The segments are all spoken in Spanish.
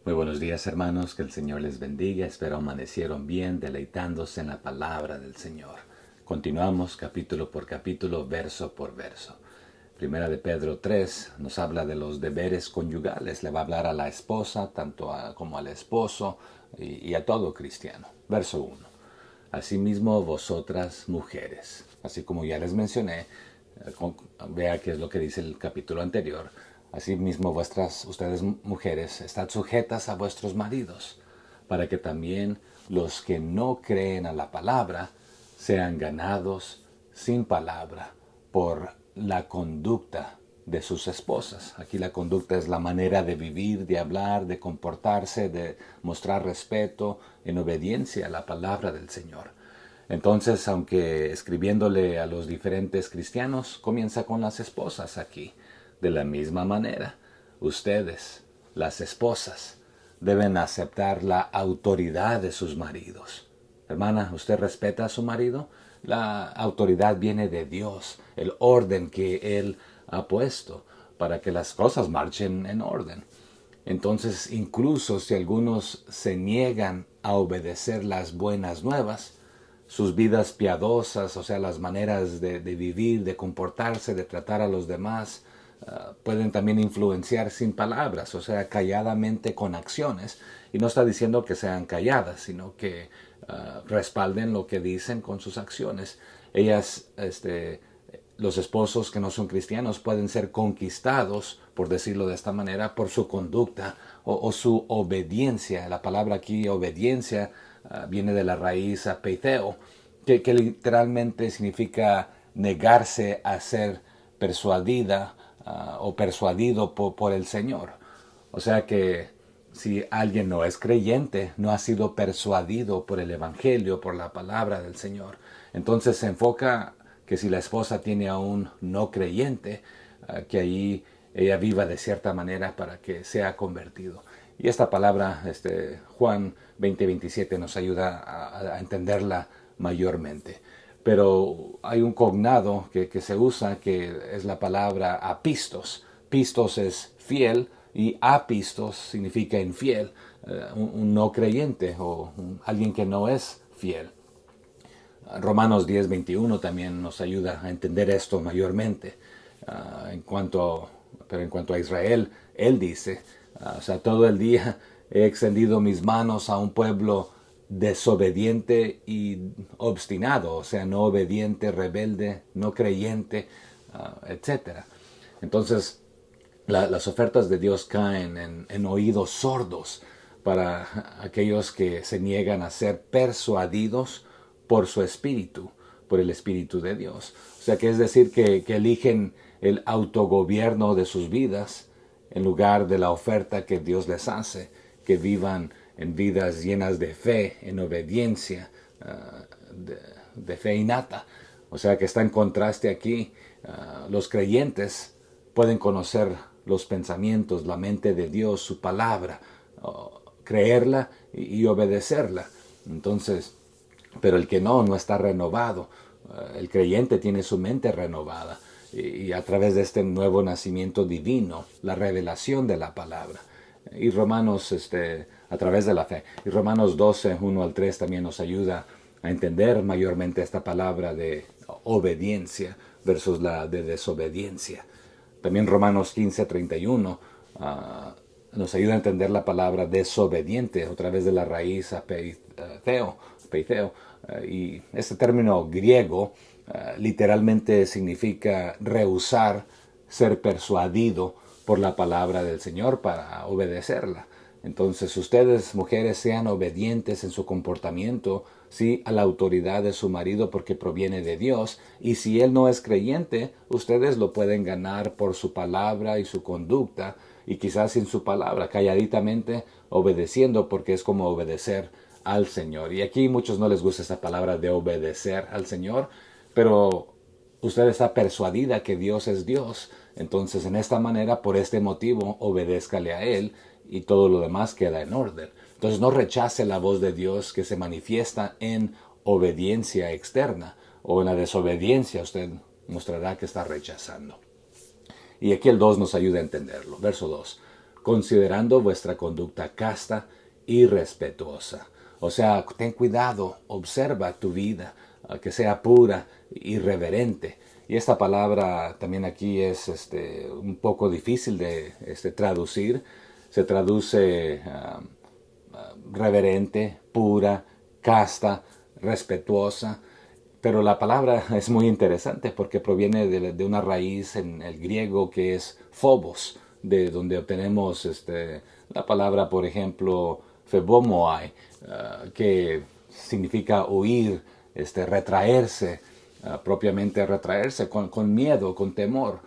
Muy buenos días, hermanos, que el Señor les bendiga. Espero amanecieron bien, deleitándose en la palabra del Señor. Continuamos capítulo por capítulo, verso por verso. Primera de Pedro 3 nos habla de los deberes conyugales. Le va a hablar a la esposa, como al esposo y a todo cristiano. Verso 1. Asimismo, vosotras mujeres, así como ya les mencioné, vea qué es lo que dice el capítulo anterior. Asimismo, ustedes mujeres, estad sujetas a vuestros maridos, para que también los que no creen a la palabra sean ganados sin palabra por la conducta de sus esposas. Aquí la conducta es la manera de vivir, de hablar, de comportarse, de mostrar respeto en obediencia a la palabra del Señor. Entonces, aunque escribiéndole a los diferentes cristianos, comienza con las esposas aquí. De la misma manera, ustedes, las esposas, deben aceptar la autoridad de sus maridos. Hermana, ¿usted respeta a su marido? La autoridad viene de Dios, el orden que Él ha puesto para que las cosas marchen en orden. Entonces, incluso si algunos se niegan a obedecer las buenas nuevas, sus vidas piadosas, o sea, las maneras de vivir, de comportarse, de tratar a los demás, pueden también influenciar sin palabras, o sea, calladamente con acciones. Y no está diciendo que sean calladas, sino que respalden lo que dicen con sus acciones. Ellas, los esposos que no son cristianos pueden ser conquistados, por decirlo de esta manera, por su conducta o su obediencia. La palabra aquí, obediencia, viene de la raíz apeitheo, que literalmente significa negarse a ser persuadida o persuadido por el Señor. O sea que si alguien no es creyente, no ha sido persuadido por el Evangelio, por la palabra del Señor, entonces se enfoca que si la esposa tiene a un no creyente, que ahí ella viva de cierta manera para que sea convertido. Y esta palabra, Juan 20:27, nos ayuda a entenderla mayormente. Pero hay un cognado que se usa, que es la palabra apistos. Pistos es fiel y apistos significa infiel, un no creyente o alguien que no es fiel. Romanos 10:21 también nos ayuda a entender esto mayormente. Pero en cuanto a Israel, él dice, o sea, todo el día he extendido mis manos a un pueblo desobediente y obstinado, o sea, no obediente, rebelde, no creyente, etcétera. Entonces, las ofertas de Dios caen en oídos sordos para aquellos que se niegan a ser persuadidos por su espíritu, por el espíritu de Dios. O sea, que es decir, que eligen el autogobierno de sus vidas en lugar de la oferta que Dios les hace, que vivan en vidas llenas de fe, en obediencia, de fe innata. O sea, que está en contraste aquí. Los creyentes pueden conocer los pensamientos, la mente de Dios, su palabra, creerla y obedecerla. Entonces, pero el que no está renovado. El creyente tiene su mente renovada y a través de este nuevo nacimiento divino, la revelación de la palabra. Y Romanos, a través de la fe. Y Romanos 12:1 al 3 también nos ayuda a entender mayormente esta palabra de obediencia versus la de desobediencia. También Romanos 15:31 nos ayuda a entender la palabra desobediente a través de la raíz apeitheo. Y este término griego literalmente significa rehusar ser persuadido por la palabra del Señor para obedecerla. Entonces ustedes, mujeres, sean obedientes en su comportamiento, sí, a la autoridad de su marido porque proviene de Dios. Y si él no es creyente, ustedes lo pueden ganar por su palabra y su conducta, y quizás sin su palabra, calladitamente obedeciendo, porque es como obedecer al Señor. Y aquí a muchos no les gusta esta palabra de obedecer al Señor, pero usted está persuadida que Dios es Dios. Entonces, en esta manera, por este motivo, obedézcale a Él y todo lo demás queda en orden. Entonces, no rechace la voz de Dios que se manifiesta en obediencia externa o en la desobediencia. Usted mostrará que está rechazando. Y aquí el 2 nos ayuda a entenderlo. Verso 2. considerando vuestra conducta casta y respetuosa. O sea, ten cuidado, observa tu vida, que sea pura y reverente. Y esta palabra también aquí es un poco difícil de traducir. Se traduce reverente, pura, casta, respetuosa. Pero la palabra es muy interesante porque proviene de una raíz en el griego que es phobos, de donde obtenemos la palabra, por ejemplo, phebomoai, que significa huir, retraerse, propiamente retraerse, con miedo, con temor.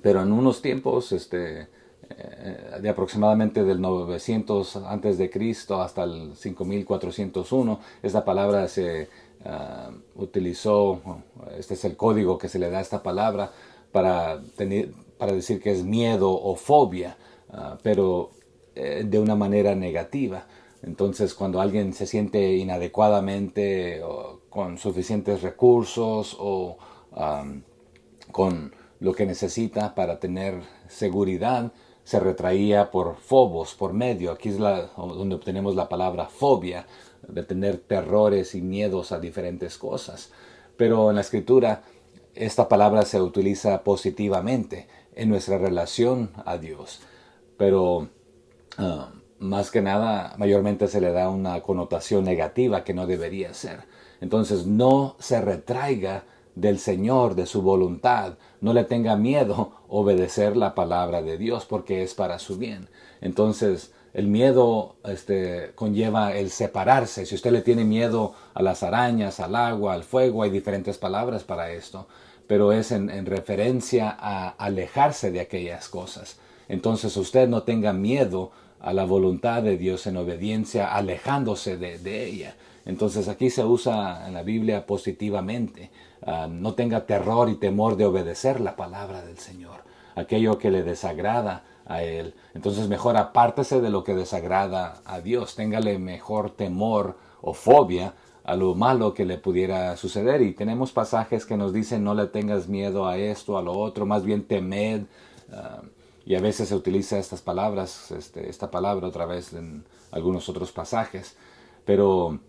Pero en unos tiempos, de aproximadamente del 900 antes de Cristo hasta el 5401, esta palabra se utilizó, este es el código que se le da a esta palabra para decir que es miedo o fobia, pero de una manera negativa. Entonces, cuando alguien se siente inadecuadamente o con suficientes recursos o con lo que necesita para tener seguridad, se retraía por phobos, por medio. Aquí es donde obtenemos la palabra fobia, de tener terrores y miedos a diferentes cosas. Pero en la escritura, esta palabra se utiliza positivamente en nuestra relación a Dios. Pero más que nada, mayormente se le da una connotación negativa que no debería ser. Entonces, no se retraiga del Señor, de su voluntad. No le tenga miedo obedecer la palabra de Dios porque es para su bien. Entonces, el miedo conlleva el separarse. Si usted le tiene miedo a las arañas, al agua, al fuego, hay diferentes palabras para esto, pero es en referencia a alejarse de aquellas cosas. Entonces usted no tenga miedo a la voluntad de Dios en obediencia, alejándose de ella. Entonces aquí se usa en la Biblia positivamente. No tenga terror y temor de obedecer la palabra del Señor, aquello que le desagrada a Él. Entonces mejor apártese de lo que desagrada a Dios. Téngale mejor temor o fobia a lo malo que le pudiera suceder. Y tenemos pasajes que nos dicen no le tengas miedo a esto, a lo otro, más bien temed. Y a veces se utiliza estas palabras, esta palabra otra vez en algunos otros pasajes. Pero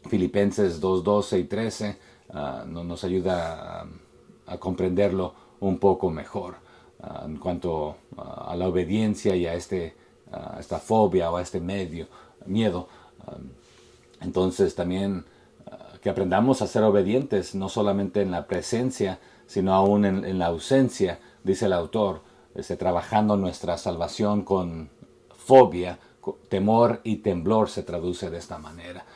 Filipenses 2:12 y 13 nos ayuda a comprenderlo un poco mejor en cuanto a la obediencia y a esta fobia o a este miedo. Entonces también que aprendamos a ser obedientes, no solamente en la presencia, sino aún en la ausencia, dice el autor, trabajando nuestra salvación con fobia, temor y temblor se traduce de esta manera.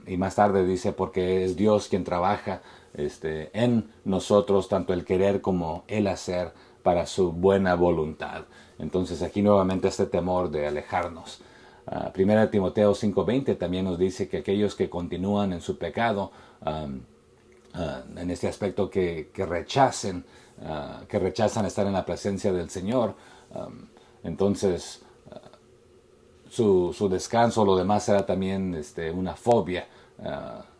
Y más tarde dice, porque es Dios quien trabaja en nosotros, tanto el querer como el hacer para su buena voluntad. Entonces aquí nuevamente este temor de alejarnos. Primera Timoteo 5:20 también nos dice que aquellos que continúan en su pecado, en este aspecto que rechazan estar en la presencia del Señor, entonces su descanso, lo demás será también una fobia,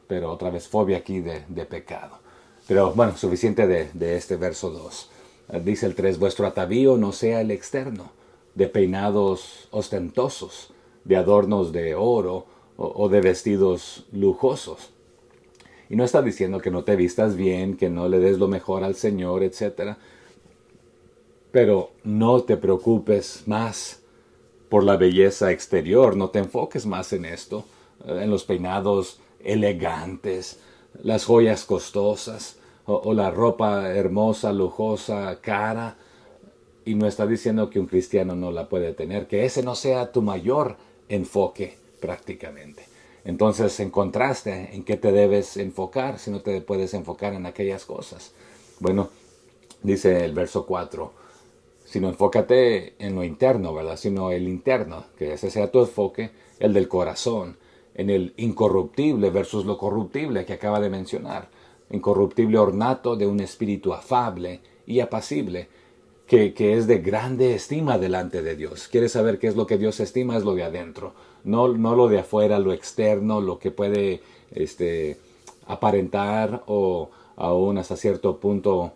pero otra vez fobia aquí de pecado. Pero bueno, suficiente de este verso 2. Dice el 3, vuestro atavío no sea el externo, de peinados ostentosos, de adornos de oro o de vestidos lujosos. Y no está diciendo que no te vistas bien, que no le des lo mejor al Señor, etc. Pero no te preocupes más por la belleza exterior, no te enfoques más en esto, en los peinados elegantes, las joyas costosas o la ropa hermosa, lujosa, cara. Y no está diciendo que un cristiano no la puede tener, que ese no sea tu mayor enfoque prácticamente. Entonces, en contraste, ¿en qué te debes enfocar si no te puedes enfocar en aquellas cosas? Bueno, dice el verso 4, sino enfócate en lo interno, ¿verdad? Sino el interno, que ese sea tu enfoque, el del corazón, en el incorruptible versus lo corruptible que acaba de mencionar. Incorruptible ornato de un espíritu afable y apacible, que es de grande estima delante de Dios. ¿Quieres saber qué es lo que Dios estima? Es lo de adentro. No lo de afuera, lo externo, lo que puede aparentar o aún hasta cierto punto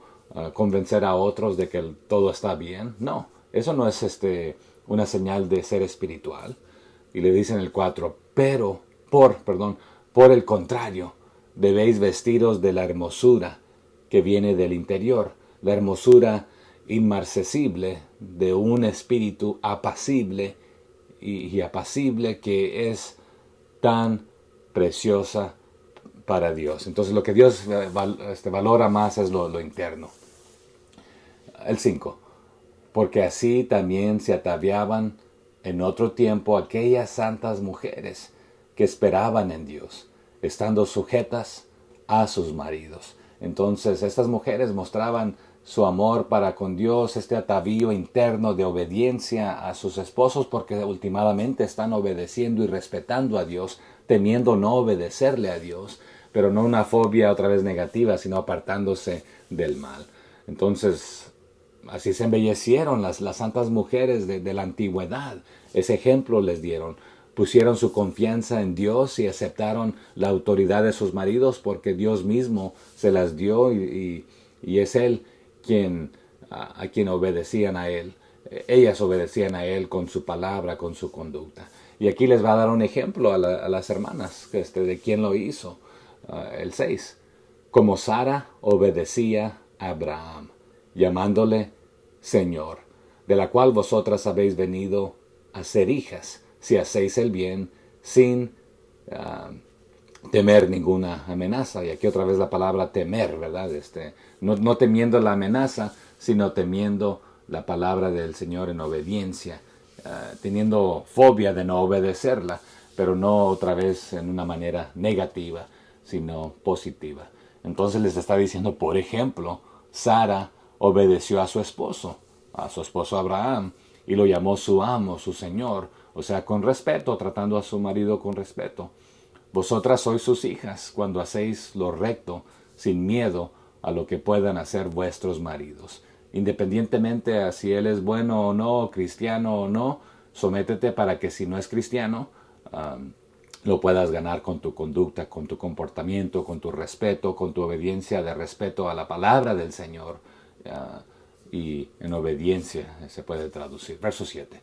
convencer a otros de que todo está bien. No, eso no es una señal de ser espiritual. Y le dice en el 4, por el contrario, debéis vestiros de la hermosura que viene del interior, la hermosura inmarcesible de un espíritu apacible y apacible que es tan preciosa para Dios. Entonces lo que Dios valora más es lo interno. El 5. Porque así también se ataviaban en otro tiempo aquellas santas mujeres que esperaban en Dios, estando sujetas a sus maridos. Entonces estas mujeres mostraban su amor para con Dios, este atavío interno de obediencia a sus esposos, porque últimamente están obedeciendo y respetando a Dios, temiendo no obedecerle a Dios, pero no una fobia otra vez negativa, sino apartándose del mal. Entonces, así se embellecieron las santas mujeres de la antigüedad. Ese ejemplo les dieron. Pusieron su confianza en Dios y aceptaron la autoridad de sus maridos porque Dios mismo se las dio y es Él a quien obedecían a Él. Ellas obedecían a Él con su palabra, con su conducta. Y aquí les va a dar un ejemplo a las hermanas de quién lo hizo. El 6. Como Sara obedecía a Abraham, llamándole Señor, de la cual vosotras habéis venido a ser hijas, si hacéis el bien sin temer ninguna amenaza. Y aquí otra vez la palabra temer, ¿verdad? No temiendo la amenaza, sino temiendo la palabra del Señor en obediencia, teniendo fobia de no obedecerla, pero no otra vez en una manera negativa, sino positiva. Entonces les está diciendo, por ejemplo, Sara obedeció a su esposo Abraham, y lo llamó su amo, su señor, o sea, con respeto, tratando a su marido con respeto. Vosotras sois sus hijas cuando hacéis lo recto, sin miedo a lo que puedan hacer vuestros maridos. Independientemente a si él es bueno o no, cristiano o no, sométete para que si no es cristiano, lo puedas ganar con tu conducta, con tu comportamiento, con tu respeto, con tu obediencia de respeto a la palabra del Señor. Y en obediencia se puede traducir. Verso 7.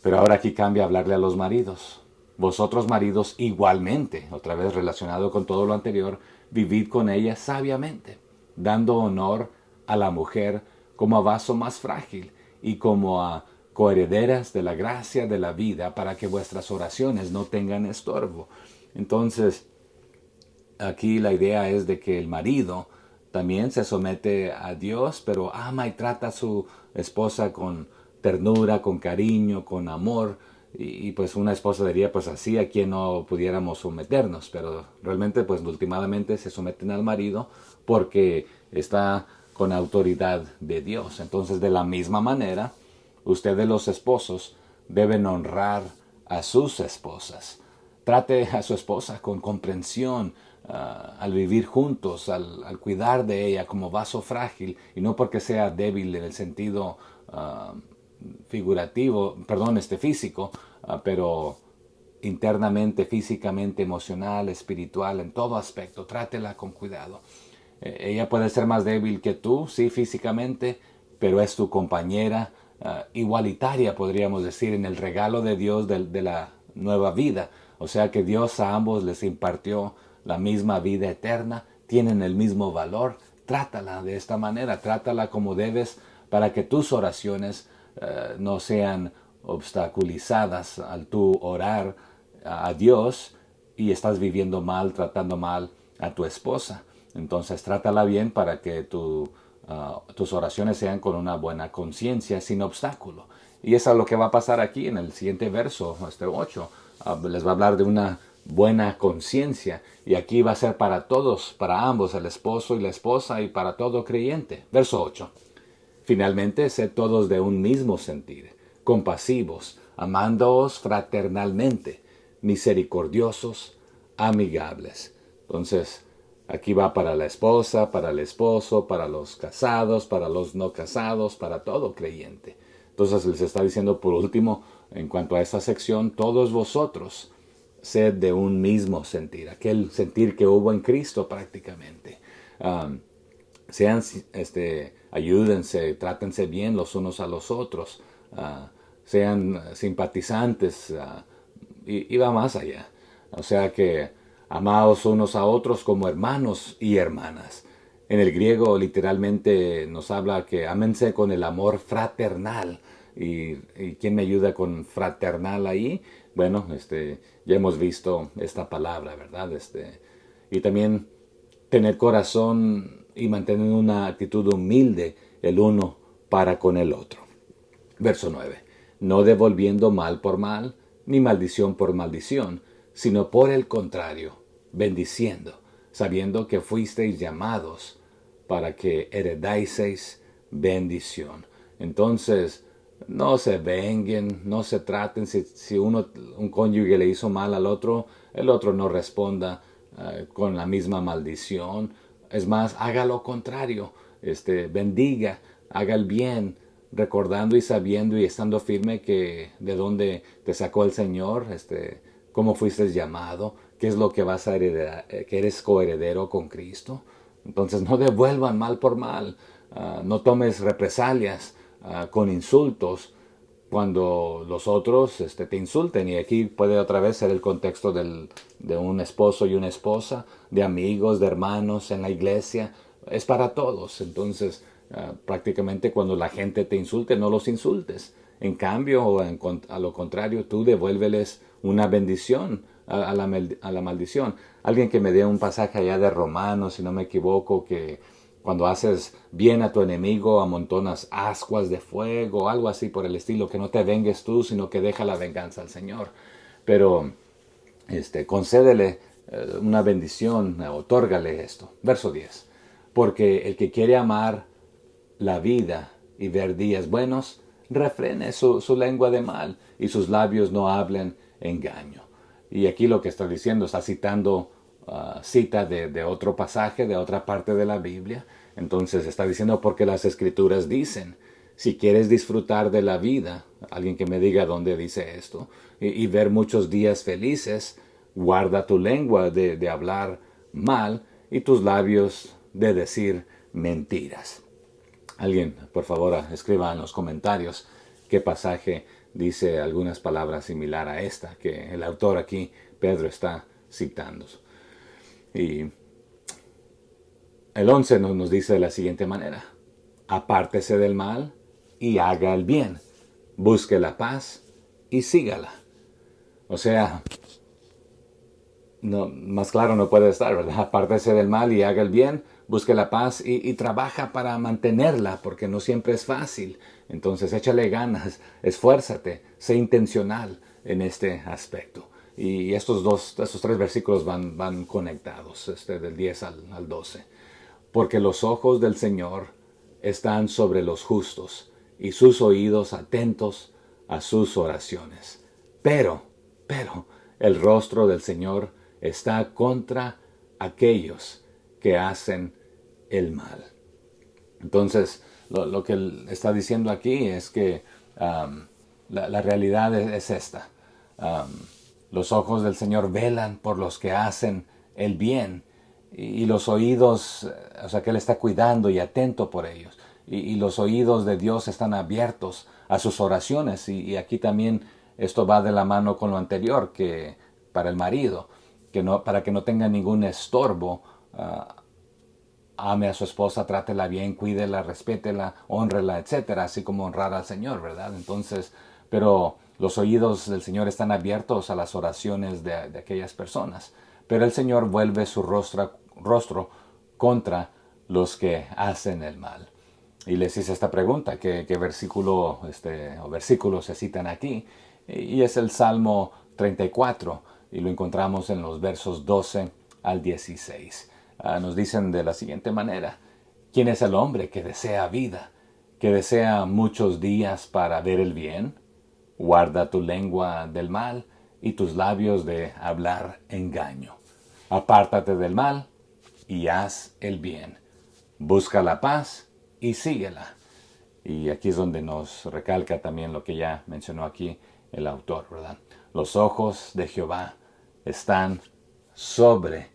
Pero ahora aquí cambia a hablarle a los maridos. Vosotros maridos igualmente, otra vez relacionado con todo lo anterior, vivid con ella sabiamente, dando honor a la mujer como a vaso más frágil y como a coherederas de la gracia de la vida, para que vuestras oraciones no tengan estorbo. Entonces, aquí la idea es de que el marido también se somete a Dios, pero ama y trata a su esposa con ternura, con cariño, con amor. Y pues una esposa diría, pues así a quien no pudiéramos someternos, pero realmente pues últimamente se someten al marido porque está con autoridad de Dios. Entonces, de la misma manera, ustedes los esposos deben honrar a sus esposas. Trate a su esposa con comprensión, al vivir juntos, al cuidar de ella como vaso frágil, y no porque sea débil en el sentido físico, pero internamente, físicamente, emocional, espiritual, en todo aspecto. Trátela con cuidado. Ella puede ser más débil que tú, sí, físicamente, pero es tu compañera igualitaria, podríamos decir, en el regalo de Dios de la nueva vida. O sea que Dios a ambos les impartió la misma vida eterna, tienen el mismo valor. Trátala de esta manera, trátala como debes, para que tus oraciones no sean obstaculizadas al tú orar a Dios y estás viviendo mal, tratando mal a tu esposa. Entonces trátala bien para que tus oraciones sean con una buena conciencia, sin obstáculo. Y eso es lo que va a pasar aquí en el siguiente verso, 8. Les va a hablar de una buena conciencia. Y aquí va a ser para todos, para ambos, el esposo y la esposa, y para todo creyente. Verso 8. Finalmente, sed todos de un mismo sentir, compasivos, amándoos fraternalmente, misericordiosos, amigables. Entonces, aquí va para la esposa, para el esposo, para los casados, para los no casados, para todo creyente. Entonces les está diciendo por último, en cuanto a esta sección, todos vosotros sed de un mismo sentir, aquel sentir que hubo en Cristo prácticamente. sean, ayúdense, trátense bien los unos a los otros, sean simpatizantes, y va más allá. O sea que amaos unos a otros como hermanos y hermanas. En el griego literalmente nos habla que ámense con el amor fraternal. ¿Y quién me ayuda con fraternal ahí? Bueno, ya hemos visto esta palabra, ¿verdad? Y también tener corazón y mantener una actitud humilde el uno para con el otro. Verso 9. No devolviendo mal por mal, ni maldición por maldición, sino por el contrario, bendiciendo, sabiendo que fuisteis llamados para que heredaseis bendición. Entonces, no se venguen, no se traten. Si un cónyuge le hizo mal al otro, el otro no responda con la misma maldición. Es más, haga lo contrario, bendiga, haga el bien, recordando y sabiendo y estando firme que de dónde te sacó el Señor, cómo fuiste llamado, qué es lo que vas a heredar, que eres coheredero con Cristo. Entonces no devuelvan mal por mal, no tomes represalias con insultos cuando los otros te insulten. Y aquí puede otra vez ser el contexto de un esposo y una esposa, de amigos, de hermanos en la iglesia. Es para todos. Entonces, prácticamente cuando la gente te insulte, no los insultes. En cambio, a lo contrario, tú devuélveles una bendición a la maldición. Alguien que me dé un pasaje allá de Romanos, si no me equivoco, que cuando haces bien a tu enemigo, amontonas ascuas de fuego, algo así por el estilo, que no te vengues tú, sino que deja la venganza al Señor. Pero, concédele una bendición, otórgale esto. Verso 10. Porque el que quiere amar la vida y ver días buenos, refrene su lengua de mal y sus labios no hablen engaño. Y aquí lo que está diciendo, está citando cita de otro pasaje, de otra parte de la Biblia. Entonces está diciendo porque las escrituras dicen, si quieres disfrutar de la vida, alguien que me diga dónde dice esto, y ver muchos días felices, guarda tu lengua de hablar mal y tus labios de decir mentiras. Alguien, por favor, escriba en los comentarios qué pasaje dice algunas palabras similar a esta que el autor aquí, Pedro, está citando. Y el 11 nos dice de la siguiente manera: apártese del mal y haga el bien, busque la paz y sígala. O sea, no, más claro no puede estar, ¿verdad? Apártese del mal y haga el bien, busque la paz y trabaja para mantenerla, porque no siempre es fácil. Entonces échale ganas, esfuérzate, sé intencional en este aspecto. Y estos tres versículos van conectados, del 10 al 12. Porque los ojos del Señor están sobre los justos y sus oídos atentos a sus oraciones. Pero, el rostro del Señor está contra aquellos que hacen el mal. Entonces, lo que él está diciendo aquí es que la realidad es esta. Los ojos del Señor velan por los que hacen el bien y los oídos, o sea que Él está cuidando y atento por ellos. Y los oídos de Dios están abiertos a sus oraciones. Y aquí también esto va de la mano con lo anterior, que para el marido, para que no tenga ningún estorbo, ame a su esposa, trátela bien, cuídela, respétela, honrela, etcétera, así como honrar al Señor, ¿verdad? Entonces, pero los oídos del Señor están abiertos a las oraciones de aquellas personas. Pero el Señor vuelve su rostro contra los que hacen el mal. Y les hice esta pregunta, ¿qué versículo o versículos se citan aquí? Y es el Salmo 34, y lo encontramos en los versos 12 al 16. Nos dicen de la siguiente manera: ¿quién es el hombre que desea vida, que desea muchos días para ver el bien? Guarda tu lengua del mal y tus labios de hablar engaño. Apártate del mal y haz el bien. Busca la paz y síguela. Y aquí es donde nos recalca también lo que ya mencionó aquí el autor, ¿verdad? Los ojos de Jehová están sobre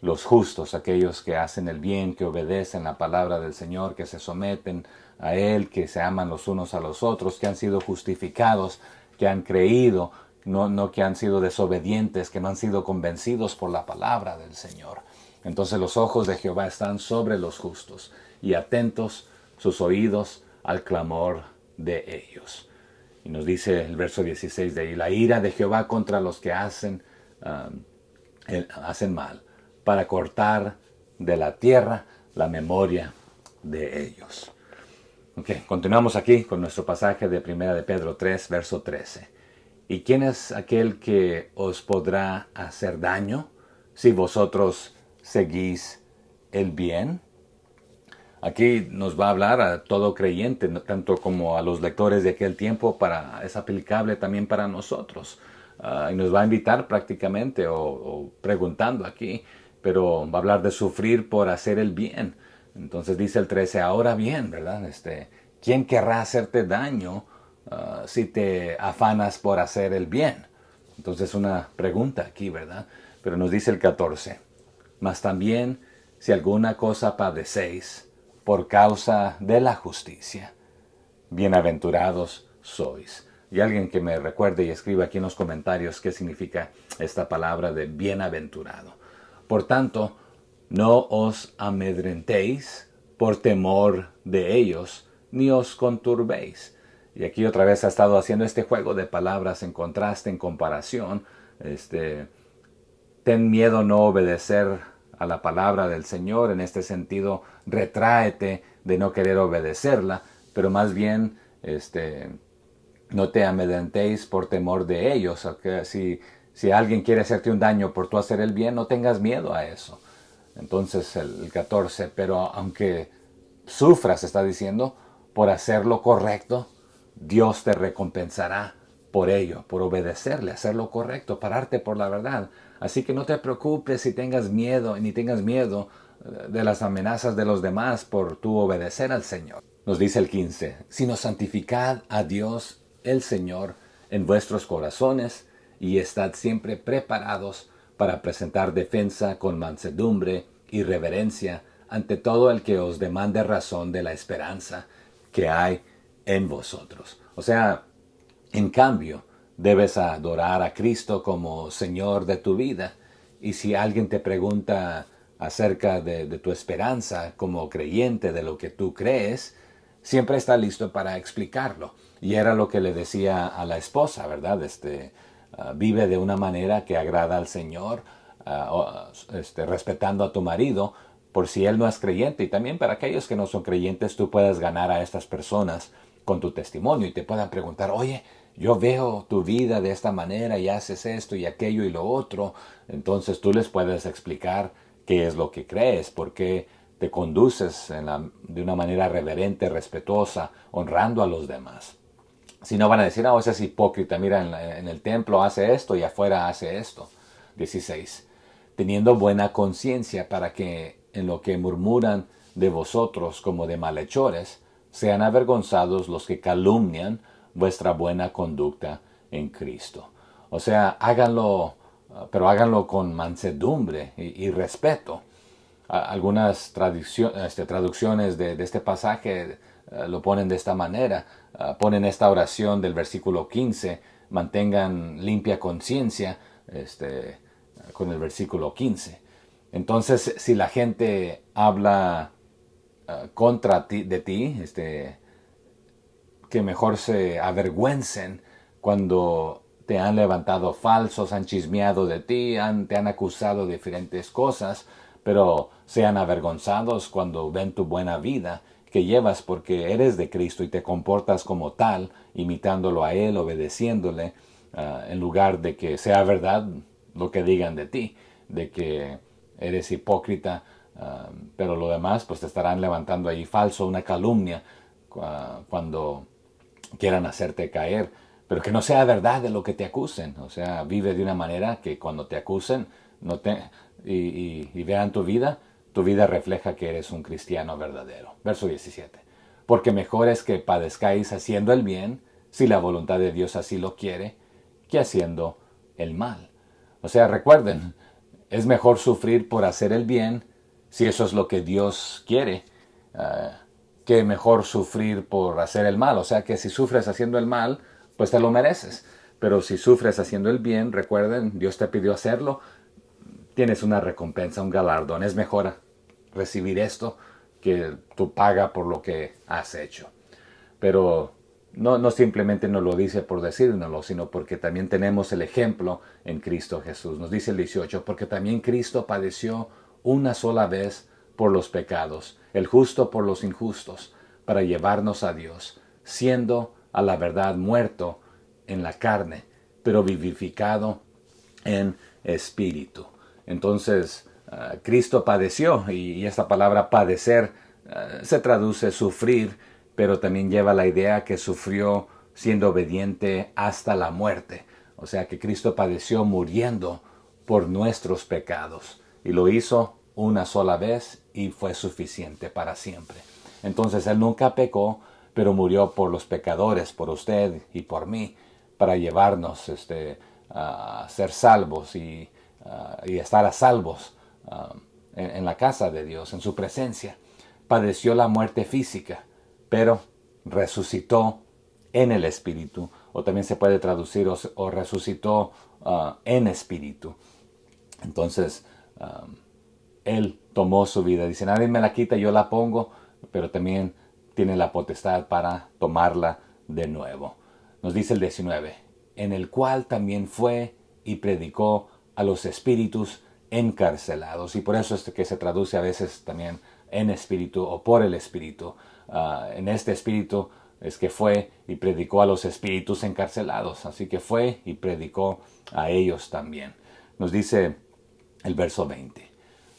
los justos, aquellos que hacen el bien, que obedecen la palabra del Señor, que se someten a Él, que se aman los unos a los otros, que han sido justificados, que han creído, no que han sido desobedientes, que no han sido convencidos por la palabra del Señor. Entonces los ojos de Jehová están sobre los justos y atentos sus oídos al clamor de ellos. Y nos dice el verso 16 de ahí, la ira de Jehová contra los que hacen mal, para cortar de la tierra la memoria de ellos. Continuamos aquí con nuestro pasaje de 1 de Pedro 3, verso 13. ¿Y quién es aquel que os podrá hacer daño si vosotros seguís el bien? Aquí nos va a hablar a todo creyente, tanto como a los lectores de aquel tiempo, es aplicable también para nosotros. Y nos va a invitar prácticamente, o preguntando aquí, pero va a hablar de sufrir por hacer el bien. Entonces dice el 13, ahora bien, ¿verdad? ¿Quién querrá hacerte daño si te afanas por hacer el bien? Entonces una pregunta aquí, ¿verdad? Pero nos dice el 14, mas también si alguna cosa padecéis por causa de la justicia, bienaventurados sois. Y alguien que me recuerde y escriba aquí en los comentarios qué significa esta palabra de bienaventurado. Por tanto, no os amedrentéis por temor de ellos, ni os conturbéis. Y aquí otra vez ha estado haciendo este juego de palabras en contraste, en comparación. Ten miedo no obedecer a la palabra del Señor. En este sentido, retráete de no querer obedecerla, pero más bien no te amedrentéis por temor de ellos. Si alguien quiere hacerte un daño por tú hacer el bien, no tengas miedo a eso. Entonces el 14, pero aunque sufras, está diciendo, por hacer lo correcto, Dios te recompensará por ello, por obedecerle, hacer lo correcto, pararte por la verdad. Así que no te preocupes si tengas miedo, ni tengas miedo de las amenazas de los demás por tú obedecer al Señor. Nos dice el 15, sino santificad a Dios el Señor en vuestros corazones y estad siempre preparados para presentar defensa con mansedumbre y reverencia ante todo el que os demande razón de la esperanza que hay en vosotros. O sea, en cambio, debes adorar a Cristo como Señor de tu vida. Y si alguien te pregunta acerca de tu esperanza como creyente, de lo que tú crees, siempre está listo para explicarlo. Y era lo que le decía a la esposa, ¿verdad? Vive de una manera que agrada al Señor, respetando a tu marido, por si él no es creyente. Y también para aquellos que no son creyentes, tú puedes ganar a estas personas con tu testimonio y te puedan preguntar, oye, yo veo tu vida de esta manera y haces esto y aquello y lo otro. Entonces tú les puedes explicar qué es lo que crees, por qué te conduces de una manera reverente, respetuosa, honrando a los demás. Si no van a decir, ese es hipócrita, mira, en el templo hace esto y afuera hace esto. 16. Teniendo buena conciencia para que en lo que murmuran de vosotros como de malhechores, sean avergonzados los que calumnian vuestra buena conducta en Cristo. O sea, háganlo, pero háganlo con mansedumbre y respeto. Algunas traducciones de este pasaje lo ponen de esta manera. Ponen esta oración del versículo 15, mantengan limpia conciencia, con el versículo 15. Entonces, si la gente habla contra de ti, que mejor se avergüencen cuando te han levantado falsos, han chismeado de ti, te han acusado de diferentes cosas, pero sean avergonzados cuando ven tu buena vida que llevas porque eres de Cristo y te comportas como tal, imitándolo a Él, obedeciéndole, en lugar de que sea verdad lo que digan de ti, de que eres hipócrita, pero lo demás pues te estarán levantando ahí falso, una calumnia, cuando quieran hacerte caer, pero que no sea verdad de lo que te acusen. O sea, vive de una manera que cuando te acusen y vean tu vida refleja que eres un cristiano verdadero. Verso 17. Porque mejor es que padezcáis haciendo el bien, si la voluntad de Dios así lo quiere, que haciendo el mal. O sea, recuerden, es mejor sufrir por hacer el bien, si eso es lo que Dios quiere, que mejor sufrir por hacer el mal. O sea que si sufres haciendo el mal, pues te lo mereces. Pero si sufres haciendo el bien, recuerden, Dios te pidió hacerlo, tienes una recompensa, un galardón. Es mejor recibir esto que tu paga por lo que has hecho. Pero no simplemente nos lo dice por decírnoslo, sino porque también tenemos el ejemplo en Cristo Jesús. Nos dice el 18, porque también Cristo padeció una sola vez por los pecados, el justo por los injustos, para llevarnos a Dios, siendo a la verdad muerto en la carne, pero vivificado en espíritu. Entonces, Cristo padeció, y esta palabra padecer se traduce sufrir, pero también lleva la idea que sufrió siendo obediente hasta la muerte. O sea que Cristo padeció muriendo por nuestros pecados, y lo hizo una sola vez y fue suficiente para siempre. Entonces Él nunca pecó, pero murió por los pecadores, por usted y por mí, para llevarnos a ser salvos y estar a salvos en la casa de Dios, en su presencia. Padeció la muerte física, pero resucitó en el espíritu, o también se puede traducir o resucitó en espíritu. Entonces, Él tomó su vida. Dice, nadie me la quita, yo la pongo, pero también tiene la potestad para tomarla de nuevo. Nos dice el 19, en el cual también fue y predicó a los espíritus encarcelados. Y por eso es que se traduce a veces también en espíritu o por el espíritu. En este espíritu es que fue y predicó a los espíritus encarcelados. Así que fue y predicó a ellos también. Nos dice el verso 20.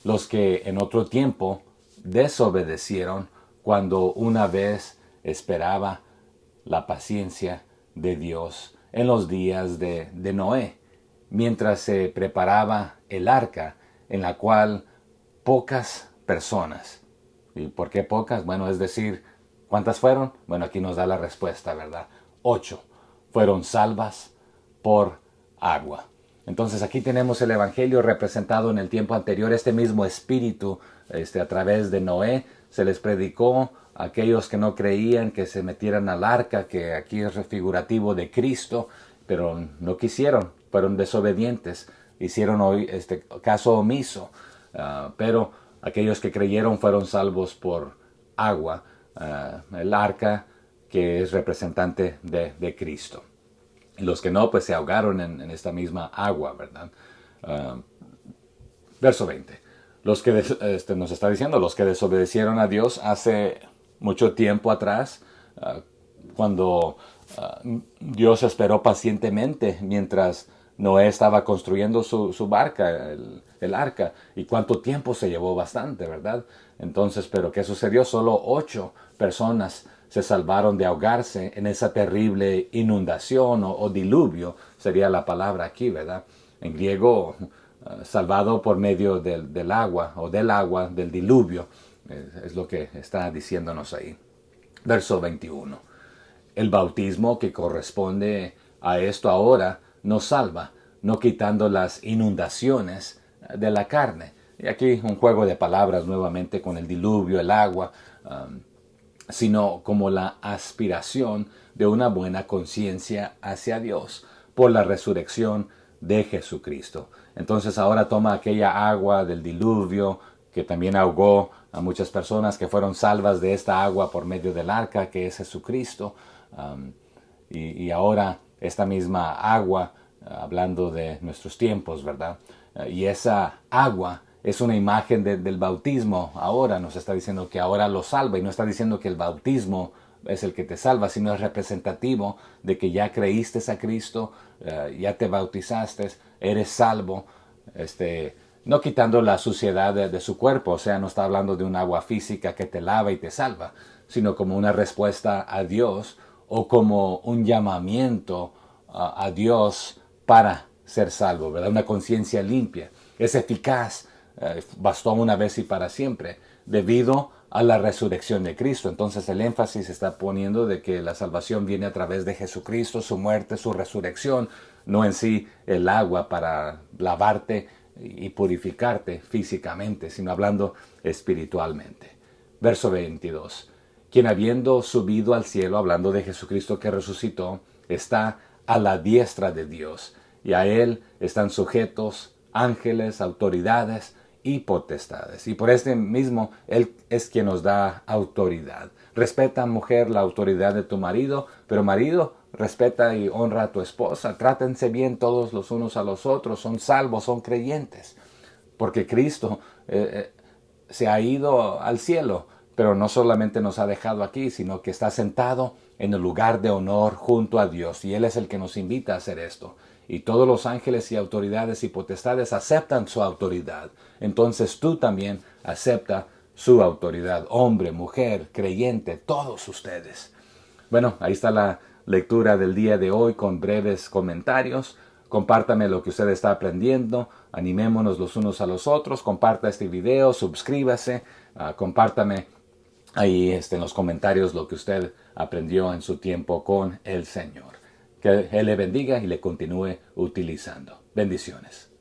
Los que en otro tiempo desobedecieron cuando una vez esperaba la paciencia de Dios en los días de Noé, mientras se preparaba el arca, en la cual pocas personas. ¿Y por qué pocas? Bueno, es decir, ¿cuántas fueron? Bueno, aquí nos da la respuesta, ¿verdad? 8 fueron salvas por agua. Entonces aquí tenemos el Evangelio representado en el tiempo anterior. Este mismo espíritu, a través de Noé, se les predicó a aquellos que no creían que se metieran al arca, que aquí es figurativo de Cristo, pero no quisieron, fueron desobedientes, hicieron hoy caso omiso. Pero aquellos que creyeron fueron salvos por agua, el arca que es representante de Cristo. Y los que no, pues se ahogaron en esta misma agua, ¿verdad? Verso 20. Los que nos está diciendo, los que desobedecieron a Dios hace mucho tiempo atrás, cuando Dios esperó pacientemente mientras Noé estaba construyendo su barca, el arca. ¿Y cuánto tiempo se llevó? Bastante, ¿verdad? Entonces, ¿pero qué sucedió? Solo 8 personas se salvaron de ahogarse en esa terrible inundación o diluvio, sería la palabra aquí, ¿verdad? En griego, salvado por medio del agua, o del agua, del diluvio, es lo que está diciéndonos ahí. Verso 21. El bautismo que corresponde a esto ahora nos salva, no quitando las inundaciones de la carne. Y aquí un juego de palabras nuevamente con el diluvio, el agua, sino como la aspiración de una buena conciencia hacia Dios por la resurrección de Jesucristo. Entonces ahora toma aquella agua del diluvio que también ahogó a muchas personas, que fueron salvas de esta agua por medio del arca que es Jesucristo, y ahora esta misma agua, hablando de nuestros tiempos, ¿verdad? Y esa agua es una imagen del bautismo. Ahora nos está diciendo que ahora lo salva, y no está diciendo que el bautismo es el que te salva, sino es representativo de que ya creíste a Cristo, ya te bautizaste, eres salvo, no quitando la suciedad de su cuerpo. O sea, no está hablando de un agua física que te lava y te salva, sino como una respuesta a Dios, o como un llamamiento a Dios para ser salvo, ¿verdad? Una conciencia limpia. Es eficaz, bastó una vez y para siempre, debido a la resurrección de Cristo. Entonces el énfasis está poniendo de que la salvación viene a través de Jesucristo, su muerte, su resurrección, no en sí el agua para lavarte y purificarte físicamente, sino hablando espiritualmente. Verso 22. Quien habiendo subido al cielo, hablando de Jesucristo que resucitó, está a la diestra de Dios, y a Él están sujetos ángeles, autoridades y potestades. Y por este mismo, Él es quien nos da autoridad. Respeta, mujer, la autoridad de tu marido, pero marido, respeta y honra a tu esposa. Trátense bien todos los unos a los otros, son salvos, son creyentes. Porque Cristo se ha ido al cielo, pero no solamente nos ha dejado aquí, sino que está sentado en el lugar de honor junto a Dios. Y Él es el que nos invita a hacer esto. Y todos los ángeles y autoridades y potestades aceptan su autoridad. Entonces tú también acepta su autoridad. Hombre, mujer, creyente, todos ustedes. Bueno, ahí está la lectura del día de hoy con breves comentarios. Compártame lo que usted está aprendiendo. Animémonos los unos a los otros. Comparta este video, suscríbase. Compártame ahí en los comentarios lo que usted aprendió en su tiempo con el Señor. Que Él le bendiga y le continúe utilizando. Bendiciones.